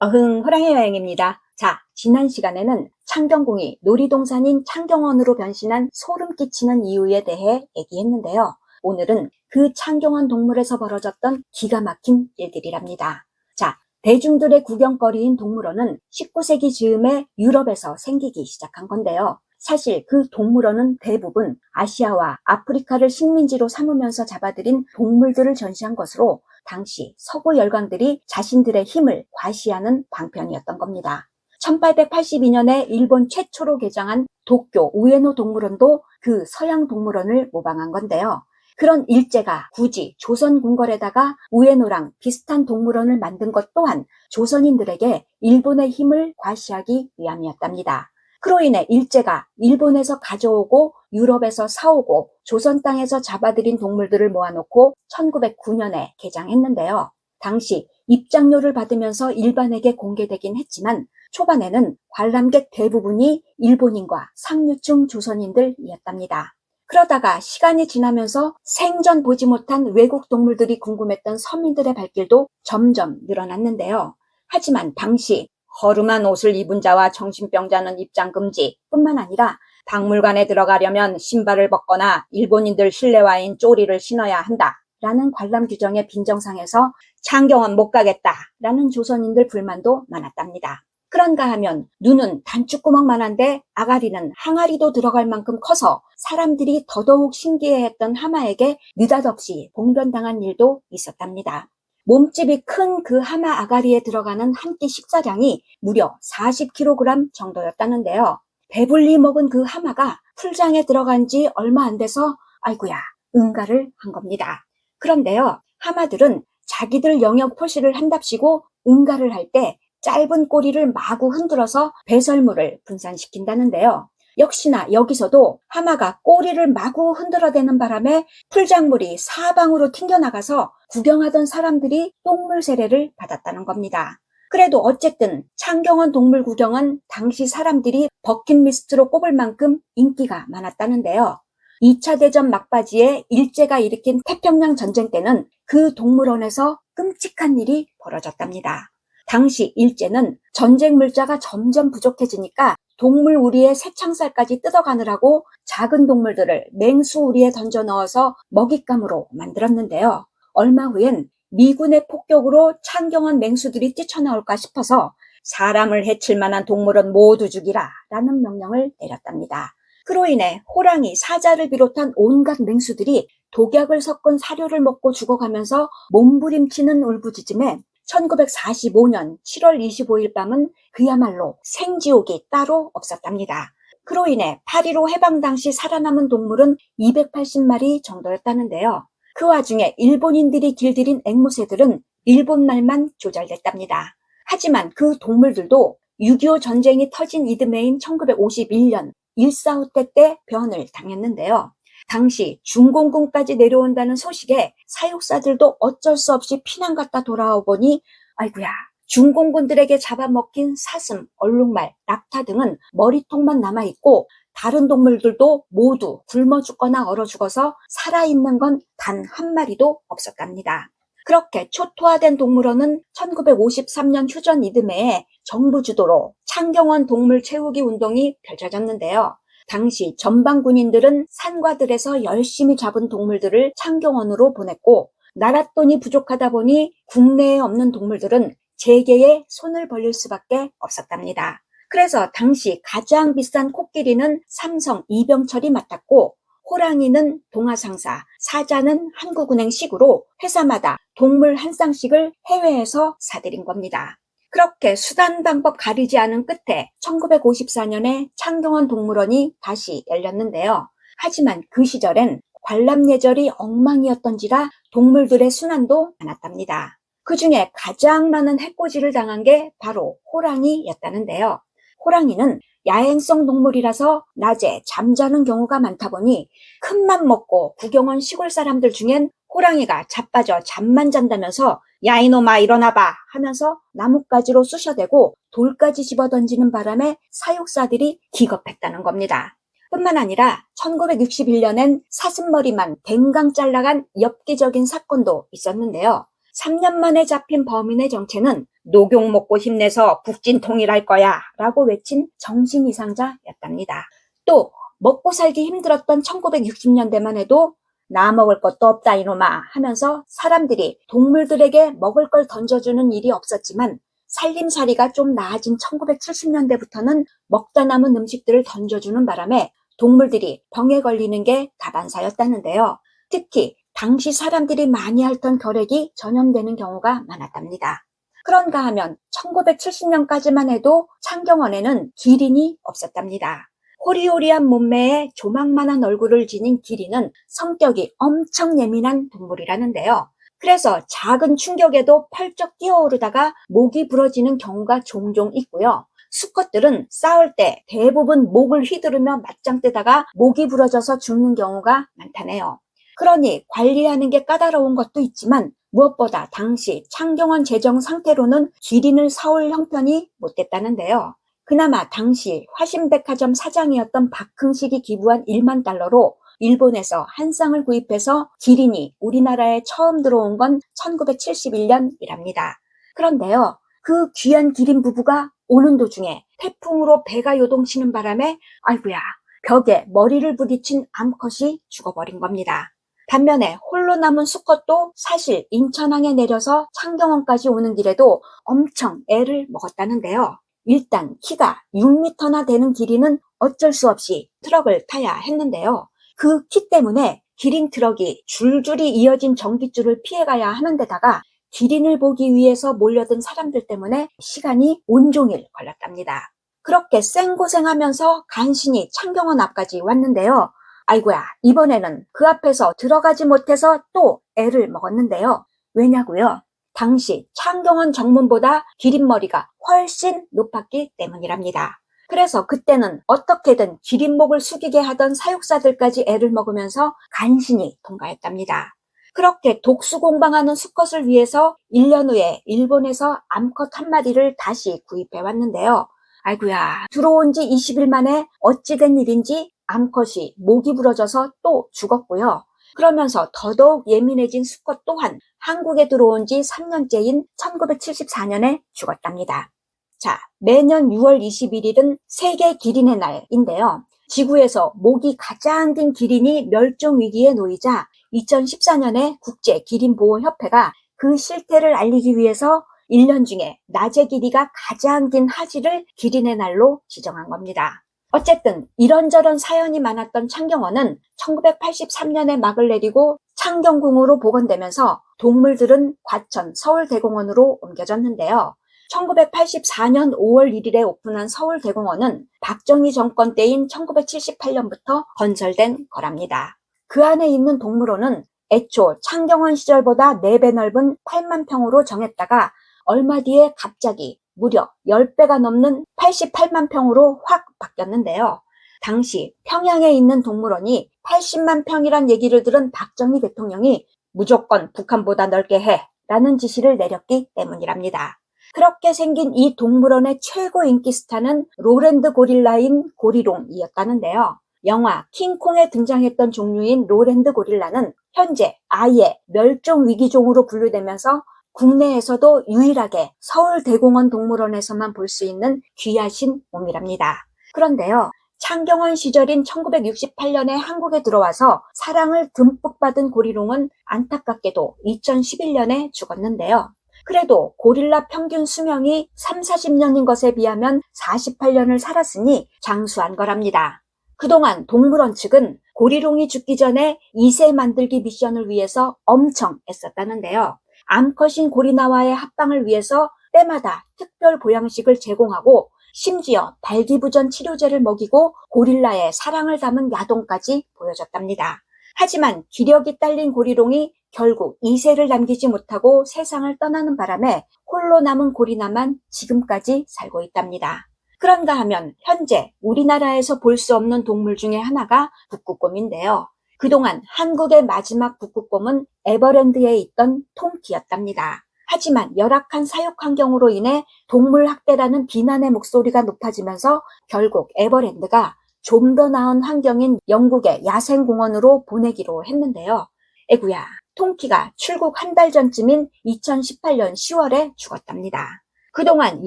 호랑이 여행입니다. 자, 지난 시간에는 창경궁이 놀이동산인 창경원으로 변신한 소름 끼치는 이유에 대해 얘기했는데요. 오늘은 그 창경원 동물에서 벌어졌던 기가 막힌 일들이랍니다. 자, 대중들의 구경거리인 동물원은 19세기 즈음에 유럽에서 생기기 시작한 건데요. 사실 그 동물원은 대부분 아시아와 아프리카를 식민지로 삼으면서 잡아들인 동물들을 전시한 것으로 당시 서구 열강들이 자신들의 힘을 과시하는 방편이었던 겁니다. 1882년에 일본 최초로 개장한 도쿄 우에노 동물원도 그 서양 동물원을 모방한 건데요. 그런 일제가 굳이 조선 궁궐에다가 우에노랑 비슷한 동물원을 만든 것 또한 조선인들에게 일본의 힘을 과시하기 위함이었답니다. 그로 인해 일제가 일본에서 가져오고 유럽에서 사오고 조선 땅에서 잡아들인 동물들을 모아놓고 1909년에 개장했는데요. 당시 입장료를 받으면서 일반에게 공개되긴 했지만 초반에는 관람객 대부분이 일본인과 상류층 조선인들이었답니다. 그러다가 시간이 지나면서 생전 보지 못한 외국 동물들이 궁금했던 서민들의 발길도 점점 늘어났는데요. 하지만 당시 허름한 옷을 입은 자와 정신병자는 입장 금지 뿐만 아니라 박물관에 들어가려면 신발을 벗거나 일본인들 실내화인 쪼리를 신어야 한다라는 관람 규정의 빈정상에서 창경원 못 가겠다라는 조선인들 불만도 많았답니다. 그런가 하면 눈은 단추구멍만한데 아가리는 항아리도 들어갈 만큼 커서 사람들이 더더욱 신기해했던 하마에게 느닷없이 봉변당한 일도 있었답니다. 몸집이 큰 그 하마 아가리에 들어가는 한 끼 식사량이 무려 40kg 정도였다는데요. 배불리 먹은 그 하마가 풀장에 들어간 지 얼마 안 돼서 아이고야 응가를 한 겁니다. 그런데요, 하마들은 자기들 영역 표시를 한답시고 응가를 할 때 짧은 꼬리를 마구 흔들어서 배설물을 분산시킨다는데요. 역시나 여기서도 하마가 꼬리를 마구 흔들어대는 바람에 풀작물이 사방으로 튕겨나가서 구경하던 사람들이 똥물 세례를 받았다는 겁니다. 그래도 어쨌든 창경원 동물 구경은 당시 사람들이 버킷리스트로 꼽을 만큼 인기가 많았다는데요. 2차 대전 막바지에 일제가 일으킨 태평양 전쟁 때는 그 동물원에서 끔찍한 일이 벌어졌답니다. 당시 일제는 전쟁 물자가 점점 부족해지니까 동물 우리의 새창살까지 뜯어가느라고 작은 동물들을 맹수 우리에 던져 넣어서 먹잇감으로 만들었는데요. 얼마 후엔 미군의 폭격으로 창경원 맹수들이 뛰쳐나올까 싶어서 사람을 해칠 만한 동물은 모두 죽이라 라는 명령을 내렸답니다. 그로 인해 호랑이, 사자를 비롯한 온갖 맹수들이 독약을 섞은 사료를 먹고 죽어가면서 몸부림치는 울부짖음에 1945년 7월 25일 밤은 그야말로 생지옥이 따로 없었답니다. 그로 인해 8.15 해방 당시 살아남은 동물은 280마리 정도였다는데요. 그 와중에 일본인들이 길들인 앵무새들은 일본말만 조잘됐답니다. 하지만 그 동물들도 6.25 전쟁이 터진 이듬해인 1951년 1.4후 때 변을 당했는데요. 당시 중공군까지 내려온다는 소식에 사육사들도 어쩔 수 없이 피난 갔다 돌아오보니 아이고야, 중공군들에게 잡아먹힌 사슴, 얼룩말, 낙타 등은 머리통만 남아있고 다른 동물들도 모두 굶어 죽거나 얼어 죽어서 살아있는 건 단 한 마리도 없었답니다. 그렇게 초토화된 동물원은 1953년 휴전 이듬해에 정부 주도로 창경원 동물 채우기 운동이 펼쳐졌는데요. 당시 전방군인들은 산과들에서 열심히 잡은 동물들을 창경원으로 보냈고 나랏돈이 부족하다 보니 국내에 없는 동물들은 재계에 손을 벌릴 수밖에 없었답니다. 그래서 당시 가장 비싼 코끼리는 삼성 이병철이 맡았고 호랑이는 동아상사, 사자는 한국은행식으로 회사마다 동물 한 쌍씩을 해외에서 사들인 겁니다. 그렇게 수단 방법 가리지 않은 끝에 1954년에 창경원 동물원이 다시 열렸는데요. 하지만 그 시절엔 관람 예절이 엉망이었던지라 동물들의 순환도 많았답니다. 그 중에 가장 많은 해코지를 당한 게 바로 호랑이였다는데요. 호랑이는 야행성 동물이라서 낮에 잠자는 경우가 많다 보니 큰맘 먹고 구경 온 시골 사람들 중엔 호랑이가 자빠져 잠만 잔다면서 야 이놈아 일어나봐 하면서 나뭇가지로 쑤셔대고 돌까지 집어던지는 바람에 사육사들이 기겁했다는 겁니다. 뿐만 아니라 1961년엔 사슴머리만 댕강 잘라간 엽기적인 사건도 있었는데요. 3년 만에 잡힌 범인의 정체는 녹용 먹고 힘내서 북진 통일할 거야 라고 외친 정신 이상자였답니다. 또 먹고 살기 힘들었던 1960년대만 해도 나 먹을 것도 없다 이놈아 하면서 사람들이 동물들에게 먹을 걸 던져주는 일이 없었지만 살림살이가 좀 나아진 1970년대부터는 먹다 남은 음식들을 던져주는 바람에 동물들이 병에 걸리는 게 다반사였다는데요. 특히 당시 사람들이 많이 앓던 결핵이 전염되는 경우가 많았답니다. 그런가 하면 1970년까지만 해도 창경원에는 기린이 없었답니다. 호리호리한 몸매에 조망만한 얼굴을 지닌 기린은 성격이 엄청 예민한 동물이라는데요. 그래서 작은 충격에도 펄쩍 뛰어오르다가 목이 부러지는 경우가 종종 있고요. 수컷들은 싸울 때 대부분 목을 휘두르며 맞짱 뜨다가 목이 부러져서 죽는 경우가 많다네요. 그러니 관리하는 게 까다로운 것도 있지만 무엇보다 당시 창경원 재정 상태로는 기린을 사올 형편이 못 됐다는데요. 그나마 당시 화신백화점 사장이었던 박흥식이 기부한 1만 달러로 일본에서 한 쌍을 구입해서 기린이 우리나라에 처음 들어온 건 1971년이랍니다. 그런데요, 그 귀한 기린 부부가 오는 도중에 태풍으로 배가 요동치는 바람에 아이고야, 벽에 머리를 부딪힌 암컷이 죽어버린 겁니다. 반면에 홀로 남은 수컷도 사실 인천항에 내려서 창경원까지 오는 길에도 엄청 애를 먹었다는데요. 일단 키가 6m나 되는 기린은 어쩔 수 없이 트럭을 타야 했는데요. 그 키 때문에 기린 트럭이 줄줄이 이어진 전깃줄을 피해가야 하는 데다가 기린을 보기 위해서 몰려든 사람들 때문에 시간이 온종일 걸렸답니다. 그렇게 생고생하면서 간신히 창경원 앞까지 왔는데요. 아이고야, 이번에는 그 앞에서 들어가지 못해서 또 애를 먹었는데요. 왜냐고요? 당시 창경원 정문보다 기린머리가 훨씬 높았기 때문이랍니다. 그래서 그때는 어떻게든 기린목을 숙이게 하던 사육사들까지 애를 먹으면서 간신히 통과했답니다. 그렇게 독수공방하는 수컷을 위해서 1년 후에 일본에서 암컷 한 마리를 다시 구입해 왔는데요. 아이고야, 들어온 지 20일 만에 어찌 된 일인지 암컷이 목이 부러져서 또 죽었고요. 그러면서 더더욱 예민해진 수컷 또한 한국에 들어온 지 3년째인 1974년에 죽었답니다. 자, 매년 6월 21일은 세계 기린의 날인데요. 지구에서 목이 가장 긴 기린이 멸종 위기에 놓이자 2014년에 국제기린보호협회가 그 실태를 알리기 위해서 1년 중에 낮의 길이가 가장 긴 하지를 기린의 날로 지정한 겁니다. 어쨌든 이런저런 사연이 많았던 창경원은 1983년에 막을 내리고 창경궁으로 복원되면서 동물들은 과천 서울대공원으로 옮겨졌는데요. 1984년 5월 1일에 오픈한 서울대공원은 박정희 정권 때인 1978년부터 건설된 거랍니다. 그 안에 있는 동물원은 애초 창경원 시절보다 4배 넓은 8만 평으로 정했다가 얼마 뒤에 갑자기 무려 10배가 넘는 88만 평으로 확 바뀌었는데요. 당시 평양에 있는 동물원이 80만 평이란 얘기를 들은 박정희 대통령이 무조건 북한보다 넓게 해 라는 지시를 내렸기 때문이랍니다. 그렇게 생긴 이 동물원의 최고 인기 스타는 롤앤드 고릴라인 고리롱이었다는데요. 영화 킹콩에 등장했던 종류인 롤앤드 고릴라는 현재 아예 멸종 위기종으로 분류되면서 국내에서도 유일하게 서울대공원 동물원에서만 볼 수 있는 귀하신 몸이랍니다. 그런데요, 창경원 시절인 1968년에 한국에 들어와서 사랑을 듬뿍 받은 고리롱은 안타깝게도 2011년에 죽었는데요. 그래도 고릴라 평균 수명이 30-40년인 것에 비하면 48년을 살았으니 장수한 거랍니다. 그동안 동물원 측은 고리롱이 죽기 전에 2세 만들기 미션을 위해서 엄청 애썼다는데요. 암컷인 고리나와의 합방을 위해서 때마다 특별 보양식을 제공하고 심지어 발기부전 치료제를 먹이고 고릴라의 사랑을 담은 야동까지 보여줬답니다. 하지만 기력이 딸린 고리롱이 결국 2세를 남기지 못하고 세상을 떠나는 바람에 홀로 남은 고리나만 지금까지 살고 있답니다. 그런가 하면 현재 우리나라에서 볼 수 없는 동물 중에 하나가 북극곰인데요. 그동안 한국의 마지막 북극곰은 에버랜드에 있던 통키였답니다. 하지만 열악한 사육 환경으로 인해 동물 학대라는 비난의 목소리가 높아지면서 결국 에버랜드가 좀 더 나은 환경인 영국의 야생공원으로 보내기로 했는데요. 에구야, 통키가 출국 한 달 전쯤인 2018년 10월에 죽었답니다. 그동안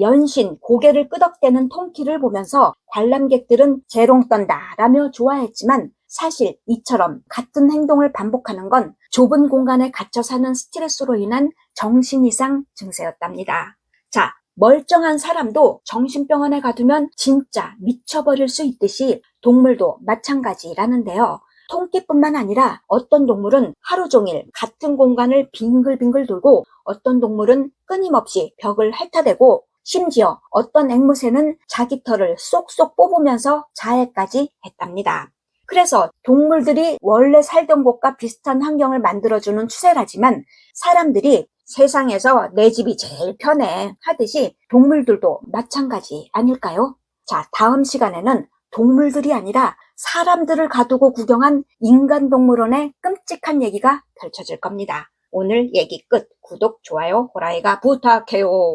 연신 고개를 끄덕대는 통키를 보면서 관람객들은 재롱 떤다라며 좋아했지만 사실 이처럼 같은 행동을 반복하는 건 좁은 공간에 갇혀 사는 스트레스로 인한 정신 이상 증세였답니다. 자, 멀쩡한 사람도 정신병원에 가두면 진짜 미쳐버릴 수 있듯이 동물도 마찬가지라는데요. 통끼뿐만 아니라 어떤 동물은 하루 종일 같은 공간을 빙글빙글 돌고 어떤 동물은 끊임없이 벽을 핥아대고 심지어 어떤 앵무새는 자기 털을 쏙쏙 뽑으면서 자해까지 했답니다. 그래서 동물들이 원래 살던 곳과 비슷한 환경을 만들어주는 추세라지만 사람들이 세상에서 내 집이 제일 편해 하듯이 동물들도 마찬가지 아닐까요? 자, 다음 시간에는 동물들이 아니라 사람들을 가두고 구경한 인간동물원의 끔찍한 얘기가 펼쳐질 겁니다. 오늘 얘기 끝. 구독, 좋아요, 호라이가 부탁해요.